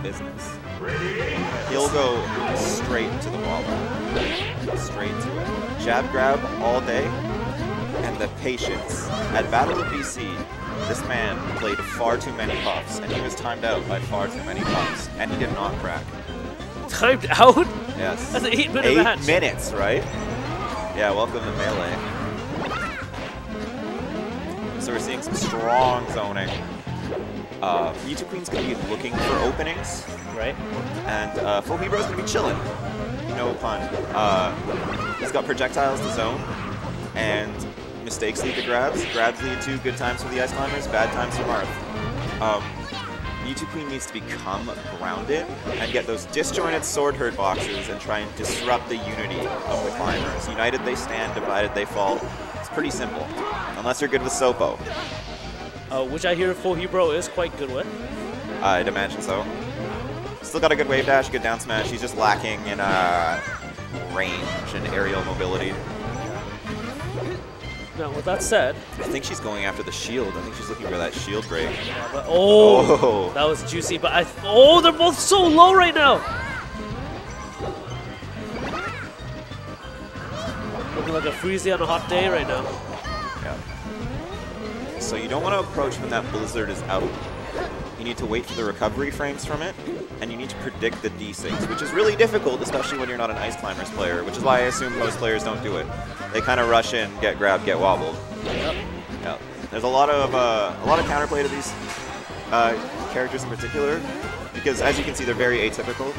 business. He'll go straight to the wobble. Straight to it. Jab grab all day, and the patience. At Battle of BC, this man played far too many puffs, and he was timed out by far too many puffs, and he did not crack. Timed out? Yes. That's an 8-minute match. 8 minutes, right? Yeah, welcome to Melee. So we're seeing some strong zoning. Mew2Queen's going to be looking for openings. Right. And Fauxhebro's going to be chilling. No pun. He's got projectiles to zone, and mistakes lead to grabs. Grabs lead to good times for the Ice Climbers, bad times for Marth. Mew2Queen needs to become grounded and get those disjointed sword hurt boxes and try and disrupt the unity of the climbers. United they stand, divided they fall. It's pretty simple, unless you're good with Sopo. Which I hear Fauxhebro is quite good with. I'd imagine so. Still got a good wave dash, good down smash. He's just lacking in range and aerial mobility. Now, with that said, I think she's going after the shield. I think she's looking for that shield break. But, oh, that was juicy. But oh, they're both so low right now. Looking like a freezy on a hot day right now. Yeah. So you don't want to approach when that blizzard is out. You need to wait for the recovery frames from it, and you need to predict the desyncs, which is really difficult, especially when you're not an Ice Climbers player, which is why I assume most players don't do it. They kind of rush in, get grabbed, get wobbled. Yep. Yeah. There's a lot of counterplay to these characters in particular, because as you can see, they're very atypical.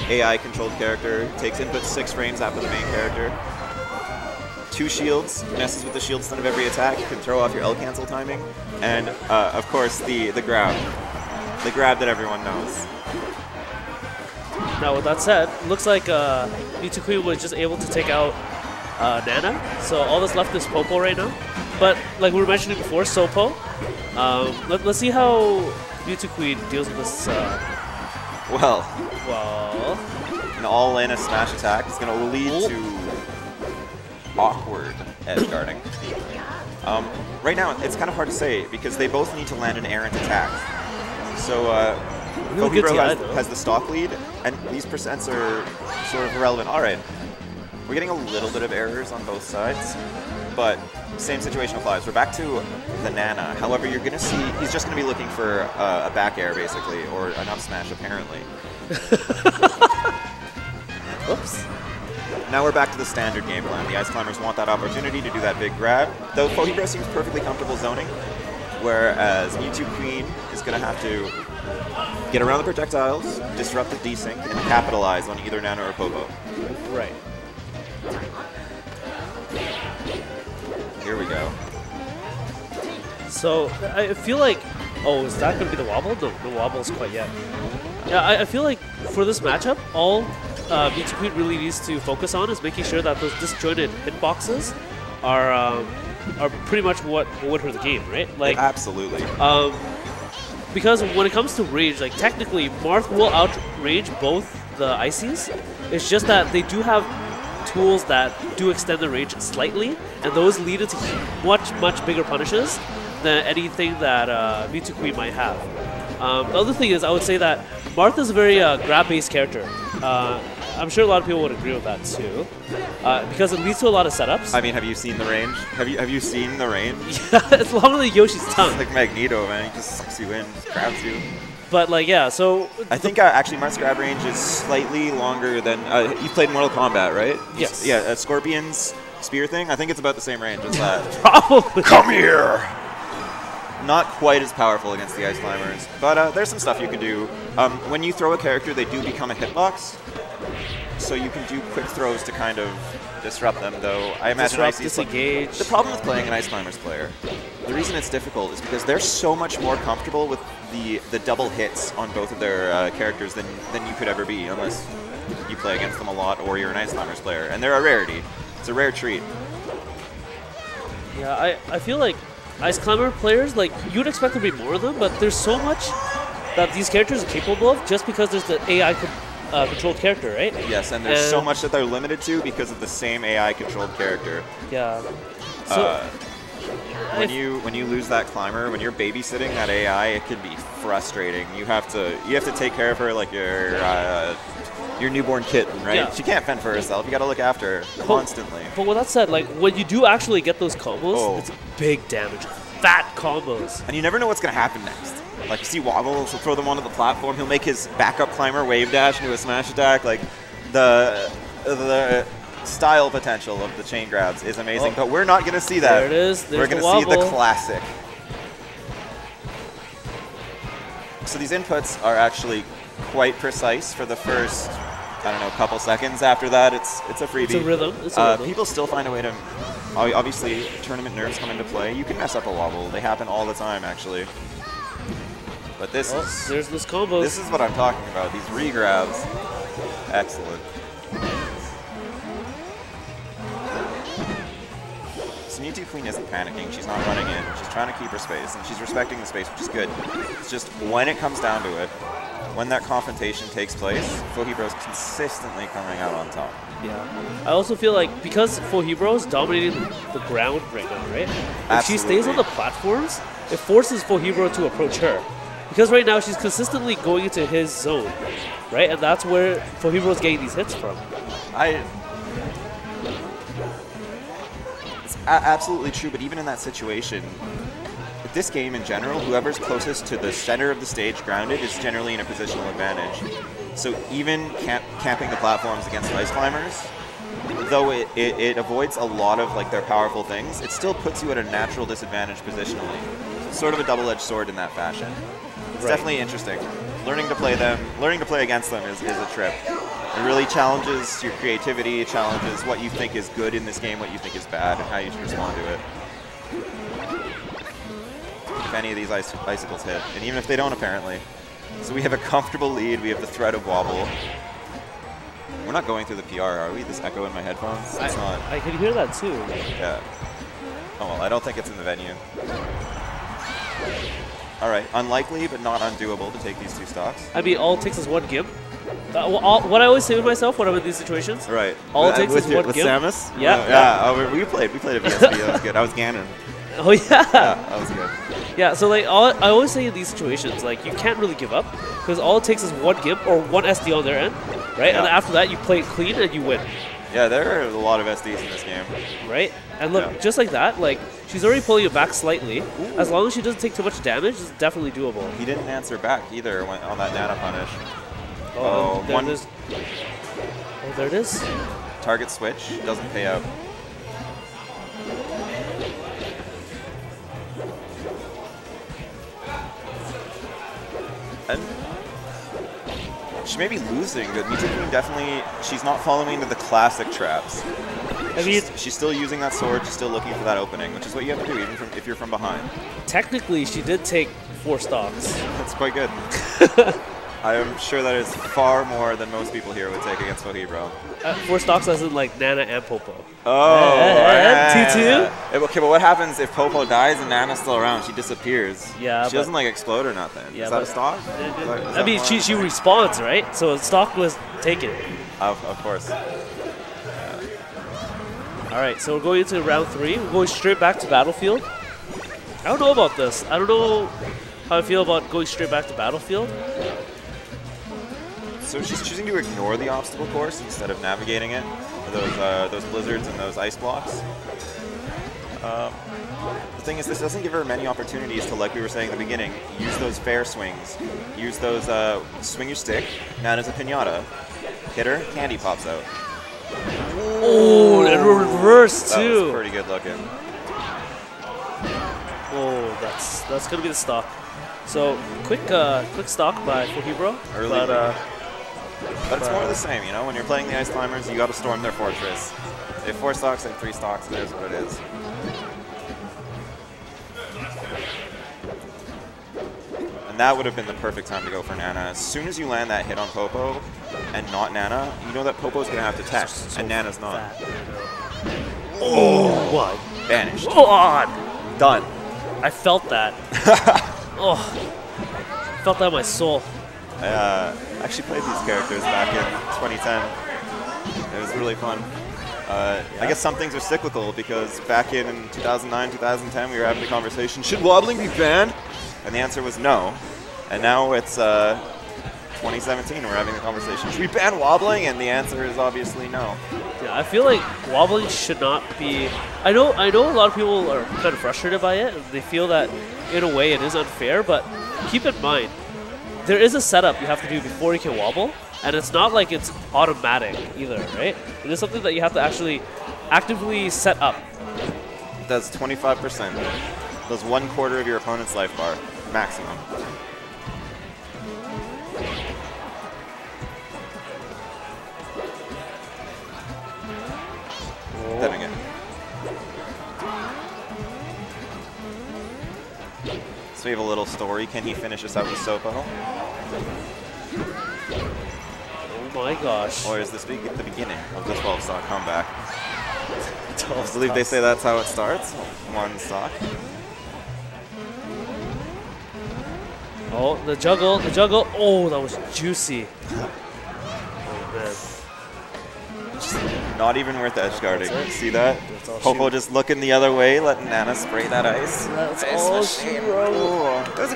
AI-controlled character, takes input 6 frames after the main character. 2 shields, messes with the shield stun of every attack, can throw off your L cancel timing, and of course the grab. The grab that everyone knows. Now with that said, looks like Mew2Queen was just able to take out Nana, so all that's left is Popo right now. But like we were mentioning before, Sopo, let's see how Mew2Queen deals with this. Well, an all-in a smash attack is going to lead to awkward edge guarding. Right now, it's kind of hard to say because they both need to land an errant attack. So Fauxhebro has the stock lead, and these percents are sort of irrelevant. All right, we're getting a little bit of errors on both sides, but same situation applies. We're back to the Nana. However, you're going to see he's just going to be looking for a back air, basically, or an up smash, apparently. Oops. Now we're back to the standard game plan. The Ice Climbers want that opportunity to do that big grab, though Fauxhebro seems perfectly comfortable zoning, whereas Mew2Queen is going to have to get around the projectiles, disrupt the desync, and capitalize on either Nana or Popo. Right. Here we go. So I feel like, oh, is that going to be the wobble? No, the wobble's quite yet. Yeah, I feel like for this matchup, all Mew2Queen really needs to focus on is making sure that those disjointed hitboxes are pretty much what would hurt the game, right? Like absolutely. Because when it comes to range, like technically, Marth will outrange both the Ices. It's just that they do have tools that do extend the range slightly, and those lead into much bigger punishes than anything that Mew2Queen might have. The other thing is, I would say that Marth is a very grab-based character. I'm sure a lot of people would agree with that too, because it leads to a lot of setups. I mean, have you seen the range? Have you seen the range? Yeah, it's longer than Yoshi's tongue. It's like Magneto, man. He just sucks you in, just grabs you. But like, yeah, so I think actually Marth's grab range is slightly longer than you played Mortal Kombat, right? Yes. Yeah, Scorpion's spear thing. I think it's about the same range as that. Probably. Come here. Not quite as powerful against the Ice Climbers, but there's some stuff you can do. When you throw a character, they do become a hitbox, so you can do quick throws to kind of disrupt them, though I imagine disengage. The problem with playing an Ice Climbers player, the reason it's difficult is because they're so much more comfortable with the double hits on both of their characters than you could ever be, unless you play against them a lot or you're an Ice Climbers player, and they're a rarity. It's a rare treat. Yeah, I feel like Ice Climber players, like, you'd expect there to be more of them, but there's so much that these characters are capable of just because there's the AI controlled character, right? Yes, and there's so much that they're limited to because of the same AI controlled character. Yeah. So When you lose that climber, when you're babysitting that AI, it can be frustrating. You have to take care of her like your newborn kitten, right? Yeah. She can't fend for herself. You got to look after her constantly. But with that said, like when you do actually get those combos, it's big damage, fat combos, and you never know what's gonna happen next. Like you see Wobbles, he'll throw them onto the platform. He'll make his backup climber wave dash into a smash attack. Like the style potential of the chain grabs is amazing, but we're not gonna see that. There it is. There's we're gonna see the classic. So these inputs are actually quite precise for the first, I don't know, couple seconds. After that, it's a freebie. It's a rhythm. It's a rhythm. People still find a way to. Obviously, tournament nerves come into play. You can mess up a wobble. They happen all the time, actually. But this is. There's this combo. This is what I'm talking about. These regrabs. Excellent. So Mew2Queen isn't panicking. She's not running in. She's trying to keep her space, and she's respecting the space, which is good. It's just when it comes down to it, when that confrontation takes place, Fauxhebro's consistently coming out on top. Yeah. I also feel like because Fauxhebro's dominating the ground right now, right? If she stays on the platforms, it forces Fauxhebro to approach her. Because right now she's consistently going into his zone, right? And that's where Fauxhebro's getting these hits from. It's absolutely true, but even in that situation, this game in general, whoever's closest to the center of the stage grounded is generally in a positional advantage. So even camping the platforms against ice climbers, though it avoids a lot of like their powerful things, it still puts you at a natural disadvantage positionally. It's sort of a double-edged sword in that fashion. It's definitely interesting. Learning to play against them is a trip. It really challenges your creativity, it challenges what you think is good in this game, what you think is bad, and how you should respond to it. If any of these icicles hit, and even if they don't, apparently. So we have a comfortable lead, we have the threat of wobble. We're not going through the PR, are we? This echo in my headphones? It's not. I can hear that too. Yeah. Oh well, I don't think it's in the venue. Alright, unlikely but not undoable to take these two stocks. I mean, all it takes is one gimp. What I always say with myself when I'm in these situations, right? All it takes is one with gimp. Samus? Yeah. Yeah. Oh, we played a VSP. That was good. I was Ganon. Oh yeah. Yeah, that was good. Yeah. So like, I always say in these situations, like you can't really give up because all it takes is one gimp or one SD on their end, right? Yeah. And after that, you play it clean and you win. Yeah, there are a lot of SDs in this game. Right? And look, just like that, like she's already pulling it back slightly. Ooh. As long as she doesn't take too much damage, it's definitely doable. He didn't answer back either on that Nana punish. Oh, there it is. Target switch doesn't pay out. And she may be losing, but Mew2Queen definitely, she's not falling into the classic traps. I mean, she's still using that sword, she's still looking for that opening, which is what you have to do even if you're from behind. Technically, she did take 4 stocks. That's quite good. I am sure that is far more than most people here would take against Fauxhebro. 4 stocks as in like Nana and Popo. Oh, T2? Okay, but what happens if Popo dies and Nana's still around? She disappears. Yeah, she doesn't like explode or nothing. Yeah, is that a stock? I mean, she respawns, right? So stock was taken. Of course. All right, so we're going into round 3. We're going straight back to Battlefield. I don't know about this. I don't know how I feel about going straight back to Battlefield. So she's choosing to ignore the obstacle course instead of navigating it. Those blizzards and those ice blocks. The thing is, this doesn't give her many opportunities to, like we were saying in the beginning, use those fair swings. Use those, swing your stick, Nana's a pinata. Hit her, candy pops out. Oh, and reverse too. That was pretty good looking. Oh, that's gonna be the stock. So quick stock by Fauxhebro. Early, but it's more of the same, you know. When you're playing the ice climbers, you got to storm their fortress. They have 4 stocks, they have 3 stocks. There's what it is. And that would have been the perfect time to go for Nana. As soon as you land that hit on Popo and not Nana, you know that Popo's going to have to tech, and Nana's not. Oh, what? Vanished. God. Done. I felt that. Oh, felt that in my soul. I actually played these characters back in 2010. It was really fun. I guess some things are cyclical because back in 2009, 2010, we were having the conversation, should wobbling be banned? And the answer was no. And now it's 2017, we're having the conversation, should we ban wobbling? And the answer is obviously no. Yeah, I feel like wobbling should not be... I know a lot of people are kind of frustrated by it, and they feel that in a way it is unfair, but keep in mind, there is a setup you have to do before you can wobble, and it's not like it's automatic either, right? It is something that you have to actually actively set up. It does 25%. Does 1/4 of your opponent's life bar, maximum. Hitting it. So we have a little story. Can he finish us out with Sopo? Oh my gosh. Or is this the beginning of the 12-stock comeback? I believe they say that's how it starts. One stock. Oh, the juggle, the juggle. Oh, that was juicy. Oh, man. Not even worth edge guarding. See that? Popo just looking the other way, letting Nana spray that ice. That's all she wrote. That was a